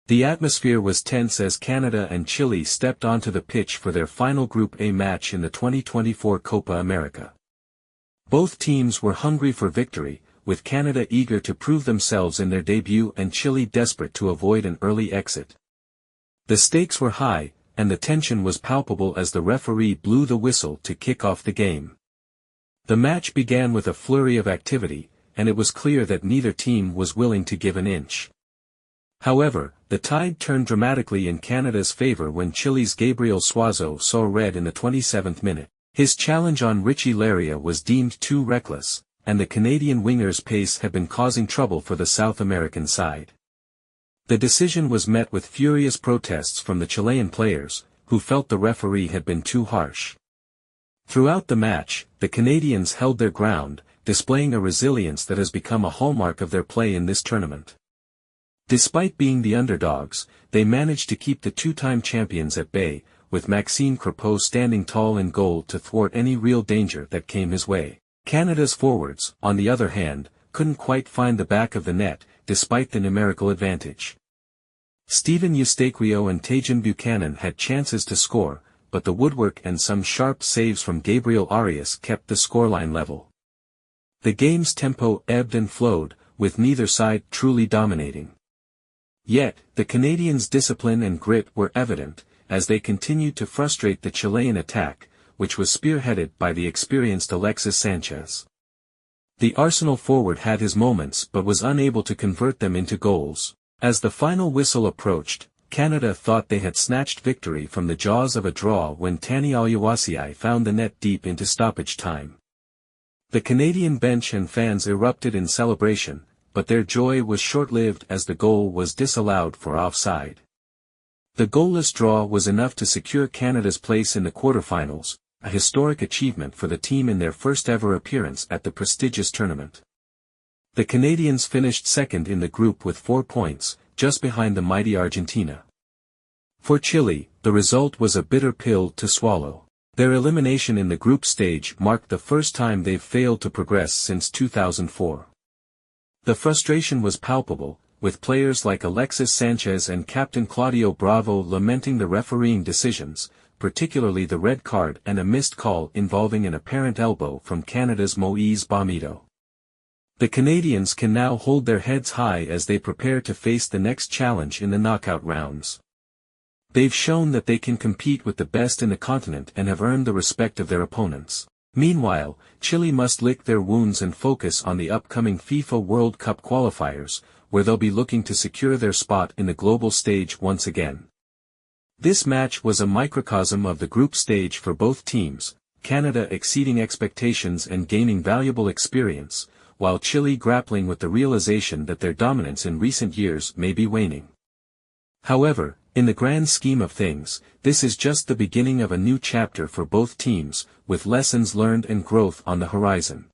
The atmosphere was tense as Canada and Chile stepped onto the pitch for their final Group A match in the 2024 Copa América. Both teams were hungry for victory, with Canada eager to prove themselves in their debut and Chile desperate to avoid an early exit. The stakes were high, and the tension was palpable as the referee blew the whistle to kick off the game. The match began with a flurry of activity, and it was clear that neither team was willing to give an inch. However, the tide turned dramatically in Canada's favor when Chile's Gabriel Suazo saw red in the 27th minute. His challenge on Richie Laryea was deemed too reckless, and the Canadian winger's pace had been causing trouble for the South American side. The decision was met with furious protests from the Chilean players, who felt the referee had been too harsh. Throughout the match, the Canadians held their ground, displaying a resilience that has become a hallmark of their play in this tournament. Despite being the underdogs, they managed to keep the two-time champions at bay, with Maxime Crepeau standing tall in goal to thwart any real danger that came his way. Canada's forwards, on the other hand, couldn't quite find the back of the net, despite the numerical advantage. Steven Eustaquio and Tajon Buchanan had chances to score, but the woodwork and some sharp saves from Gabriel Arias kept the scoreline level. The game's tempo ebbed and flowed, with neither side truly dominating. Yet, the Canadians' discipline and grit were evident, as they continued to frustrate the Chilean attack, which was spearheaded by the experienced Alexis Sanchez. The Arsenal forward had his moments but was unable to convert them into goals. As the final whistle approached, Canada thought they had snatched victory from the jaws of a draw when Tani Aluwasiai found the net deep into stoppage time. The Canadian bench and fans erupted in celebration, but their joy was short-lived as the goal was disallowed for offside. The goalless draw was enough to secure Canada's place in the quarterfinals, a historic achievement for the team in their first-ever appearance at the prestigious tournament. The Canadians finished second in the group with 4 points, just behind the mighty Argentina. For Chile, the result was a bitter pill to swallow. Their elimination in the group stage marked the first time they've failed to progress since 2004. The frustration was palpable, with players like Alexis Sanchez and captain Claudio Bravo lamenting the refereeing decisions, particularly the red card and a missed call involving an apparent elbow from Canada's Moise Bamito. The Canadians can now hold their heads high as they prepare to face the next challenge in the knockout rounds. They've shown that they can compete with the best in the continent and have earned the respect of their opponents. Meanwhile, Chile must lick their wounds and focus on the upcoming FIFA World Cup qualifiers, where they'll be looking to secure their spot in the global stage once again. This match was a microcosm of the group stage for both teams, Canada exceeding expectations and gaining valuable experience, while Chile grappling with the realization that their dominance in recent years may be waning. However, in the grand scheme of things, this is just the beginning of a new chapter for both teams, with lessons learned and growth on the horizon.